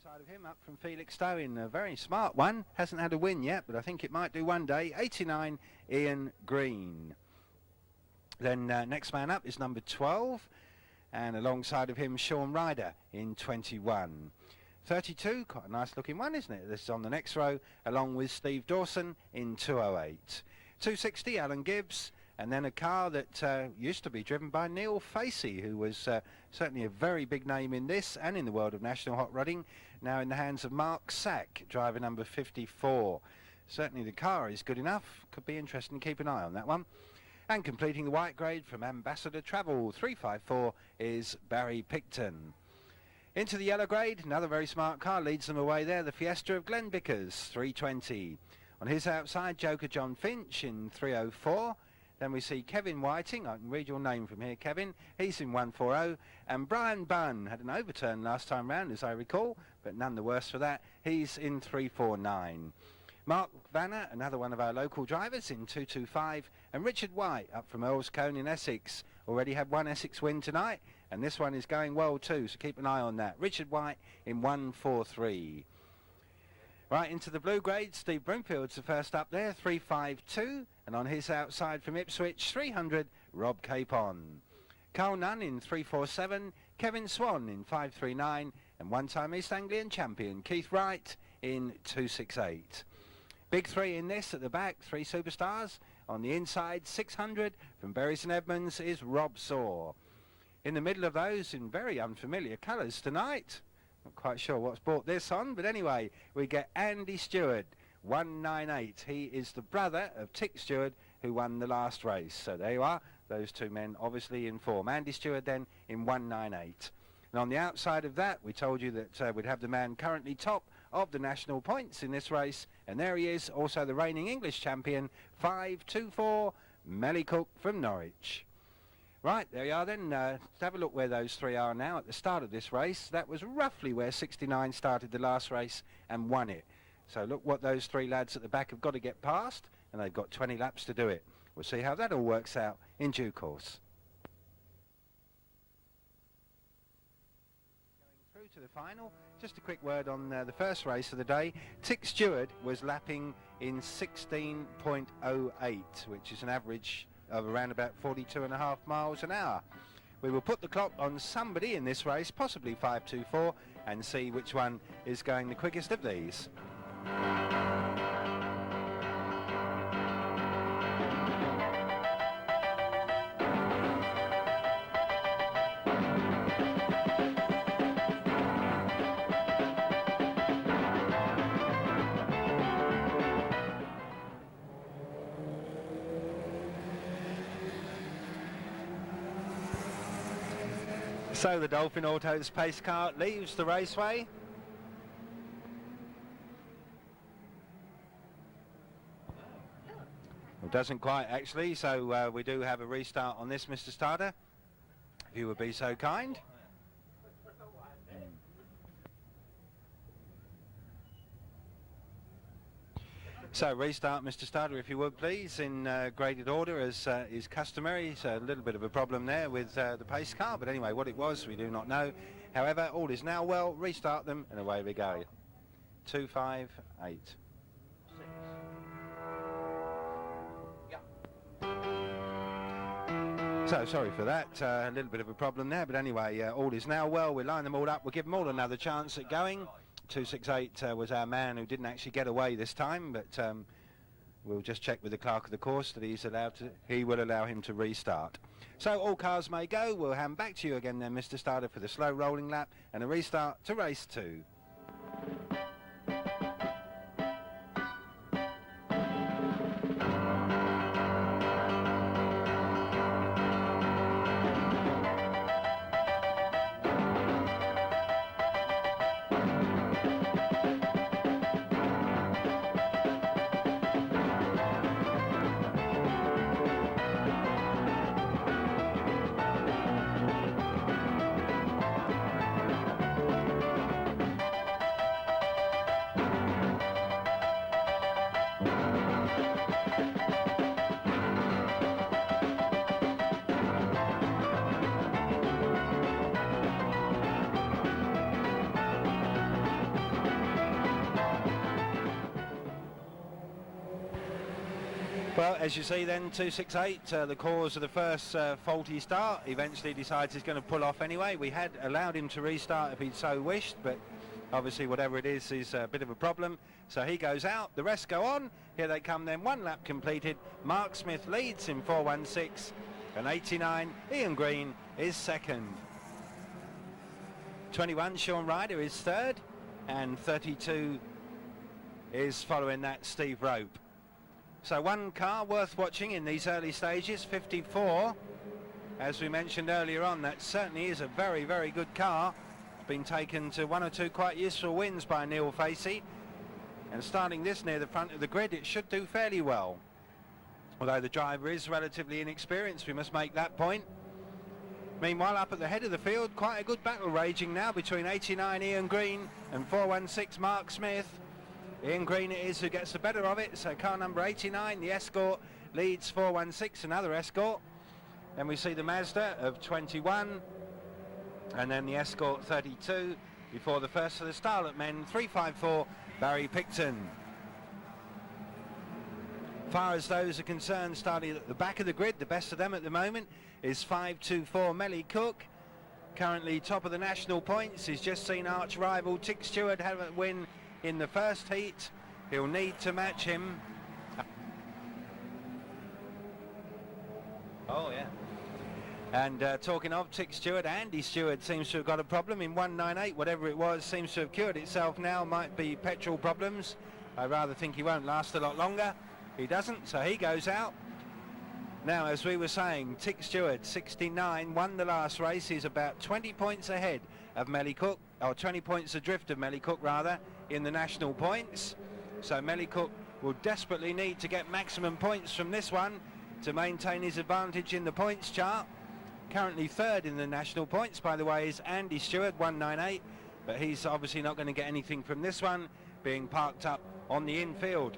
Alongside of him, up from Felix Stowe in a very smart one. Hasn't had a win yet, but I think it might do one day. 89, Ian Green. Then next man up is number 12. And alongside of him, Sean Ryder in 21. 32, quite a nice looking one, isn't it? This is on the next row, along with Steve Dawson in 208. 260, Alan Gibbs. And then a car that used to be driven by Neil Facey, who was certainly a very big name in this and in the world of national hot rodding. Now in the hands of Mark Sack, driver number 54. Certainly the car is good enough. Could be interesting to keep an eye on that one. And completing the white grade from Ambassador Travel, 354, is Barry Picton. Into the yellow grade, another very smart car leads them away there, the Fiesta of Glenn Bickers, 320. On his outside, Joker John Finch in 304. Then we see Kevin Whiting, I can read your name from here, Kevin, he's in 140, and Brian Bunn had an overturn last time round, as I recall, but none the worse for that, he's in 349. Mark Vanner, another one of our local drivers, in 225, and Richard White, up from Earlscone in Essex, already had one Essex win tonight, and this one is going well too, so keep an eye on that. Richard White in 143. Right into the blue grade, Steve Broomfield's the first up there, 352, and on his outside from Ipswich, 300, Rob Capon. Carl Nunn in 347, Kevin Swan in 539, and one-time East Anglian champion Keith Wright in 268. Big three in this at the back, three superstars. On the inside, 600 from Bury St Edmunds is Rob Saw. In the middle of those, in very unfamiliar colours tonight. Not quite sure what's brought this on, but anyway, we get Andy Stewart, 198. He is the brother of Tick Stewart, who won the last race. So there you are, those two men obviously in form. Andy Stewart then in 198. And on the outside of that, we told you that we'd have the man currently top of the national points in this race. And there he is, also the reigning English champion, 524, Melly Cooke from Norwich. Right, there you are then. Let's have a look where those three are now at the start of this race. That was roughly where 69 started the last race and won it. So look what those three lads at the back have got to get past, and they've got 20 laps to do it. We'll see how that all works out in due course. Going through to the final, just a quick word on the first race of the day. Tick Stewart was lapping in 16.08, which is an average of around about 42.5 miles an hour. We will put the clock on somebody in this race, possibly 524, and see which one is going the quickest of these. So the Dolphin Autos pace car leaves the raceway. Well, doesn't quite actually, so we do have a restart on this, Mr. Starter, if you would be so kind. So restart, Mr. Starter, if you would please, in graded order as is customary. So a little bit of a problem there with the pace car, but anyway, what it was we do not know. However, all is now well. Restart them and away we go. 258. So sorry for that, a little bit of a problem there, but anyway, all is now well. We line them all up, we'll give them all another chance at going. 268 was our man who didn't actually get away this time, but we'll just check with the clerk of the course that he will allow him to restart. So all cars may go. We'll hand back to you again then, Mr. Starter, for the slow rolling lap and a restart to race 2. Well, as you see then, 268, the cause of the first faulty start, eventually decides he's going to pull off anyway. We had allowed him to restart if he'd so wished, but obviously whatever it is a bit of a problem. So he goes out, the rest go on. Here they come then, 1 lap completed. Mark Smith leads in 4:16, and 89, Ian Green is second. 21, Sean Ryder is third, and 32 is following that, Steve Rope. So one car worth watching in these early stages, 54. As we mentioned earlier on, that certainly is a very, very good car. It's been taken to 1 or 2 quite useful wins by Neil Facey. And starting this near the front of the grid, it should do fairly well. Although the driver is relatively inexperienced, we must make that point. Meanwhile, up at the head of the field, quite a good battle raging now between 89 Ian Green and 4:16 Mark Smith. Ian Green it is who gets the better of it, so car number 89, the Escort, leads 4:16, another Escort. Then we see the Mazda of 21, and then the Escort 32, before the first of the Starlet men, 354, Barry Picton. Far as those are concerned, starting at the back of the grid, the best of them at the moment is 524 Melly Cooke, currently top of the national points. He's just seen arch rival Tick Stewart have a win in the first heat. He'll need to match him. Oh yeah. And talking of Tick Stewart, Andy Stewart seems to have got a problem in 198, whatever it was seems to have cured itself now. Might be petrol problems. I rather think he won't last a lot longer. He doesn't, so he goes out. Now, as we were saying, Tick Stewart, 69, won the last race. He's about 20 points ahead of Melly Cooke, or 20 points adrift of Melly Cooke rather, in the national points. So Melly Cooke will desperately need to get maximum points from this one to maintain his advantage in the points chart. Currently third in the national points, by the way, is Andy Stewart, 198, but he's obviously not going to get anything from this one, being parked up on the infield.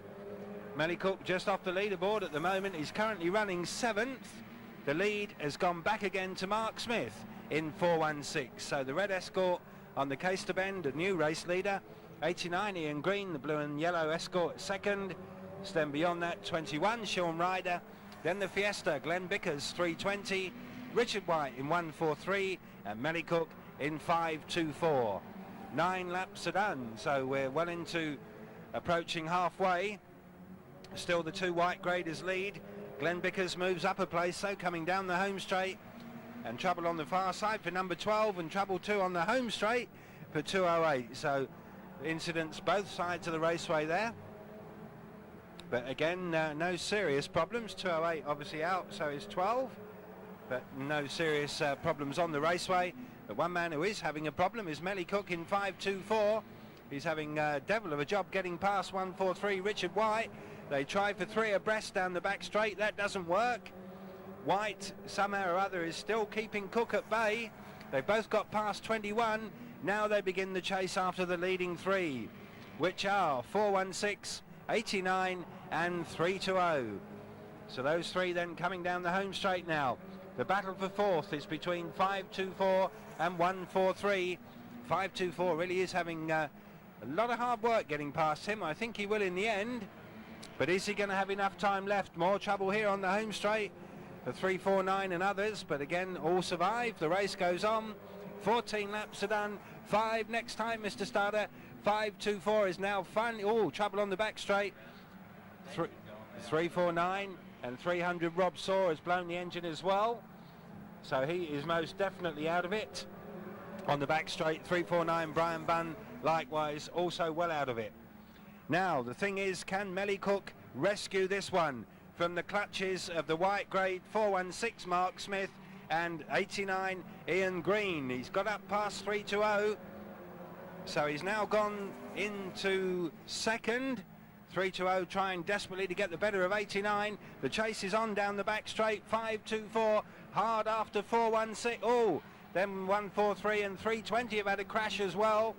Melly Cooke just off the leaderboard at the moment. He's currently running 7th. The lead has gone back again to Mark Smith in 4:16. So the red Escort on the Caister Bend, a new race leader. 89 Ian Green, the blue and yellow Escort, second. Then beyond that, 21 Sean Ryder. Then the Fiesta, Glenn Bickers, 320. Richard White in 1:43, and Melly Cooke in 5:24. 9 laps are done, so we're well into approaching halfway. Still the 2 white graders lead. Glenn Bickers moves up a place, so coming down the home straight, and trouble on the far side for number 12, and trouble 2 on the home straight for 208. So incidents both sides of the raceway there, but again no serious problems. 208 obviously out, so is 12, but no serious problems on the raceway. The one man who is having a problem is Melly Cooke in 5:24. He's having a devil of a job getting past 143 Richard White. They try for 3 abreast down the back straight. That doesn't work. White somehow or other is still keeping Cooke at bay. They've both got past 21. Now they begin the chase after the leading 3, which are 4:16, 89 and 3:20. So those 3 then coming down the home straight now. The battle for 4th is between 524 and 143. 524 really is having a lot of hard work getting past him. I think he will in the end. But is he going to have enough time left? More trouble here on the home straight for 349 and others. But again, all survive. The race goes on. 14 laps are done. 5 next time, Mr. Starter. 524 is now finally... Oh, trouble on the back straight. 349 and 300 Rob Saw has blown the engine as well. So he is most definitely out of it. On the back straight, 349 Brian Bunn, likewise, also well out of it. Now, the thing is, can Melly Cooke rescue this one from the clutches of the white grade 4:16 Mark Smith and 89 Ian Green? He's got up past 3:20, so he's now gone into second. 3:20 trying desperately to get the better of 89. The chase is on down the back straight. 5:24 hard after 4:16. Oh, then 1:43 and 3:20 have had a crash as well.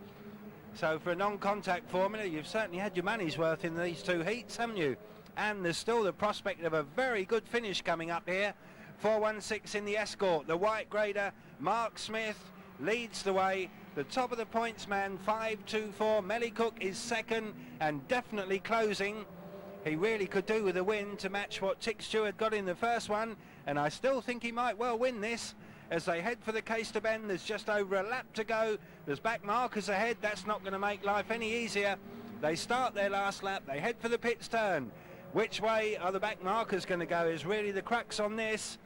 So for a non-contact formula, you've certainly had your money's worth in these 2 heats, haven't you? And there's still the prospect of a very good finish coming up here. 4:16 in the Escort. The white grader, Mark Smith, leads the way. The top of the points man, 5:24. Melly Cooke is second and definitely closing. he really could do with a win to match what Tick Stewart got in the first one, and I still think he might well win this. As they head for the case to bend, there's just over a lap to go. There's back markers ahead. That's not going to make life any easier. They start their last lap. They head for the pits turn. Which way are the back markers going to go is really the crux on this.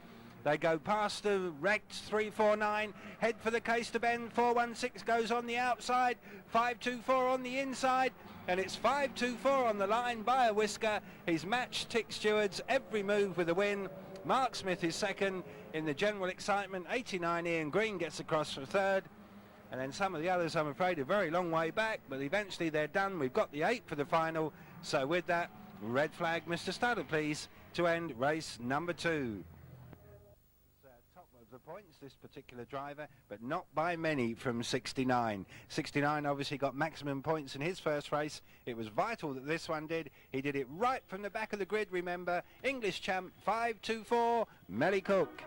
They go past the wrecked 349, head for the case to bend. 416 goes on the outside, 524 on the inside, and it's 524 on the line by a whisker. He's matched Tick Stewart's every move with a win. Mark Smith is second in the general excitement. 89 Ian Green gets across for third, and then some of the others, I'm afraid, are very long way back, but eventually they're done. We've got the 8 for the final, so with that, red flag, Mr. Studdard, please, to end race number 2. Top of the points, this particular driver, but not by many from 69. 69 obviously got maximum points in his first race. It was vital that this one did. He did it right from the back of the grid, remember. English champ, 524, Melly Cooke.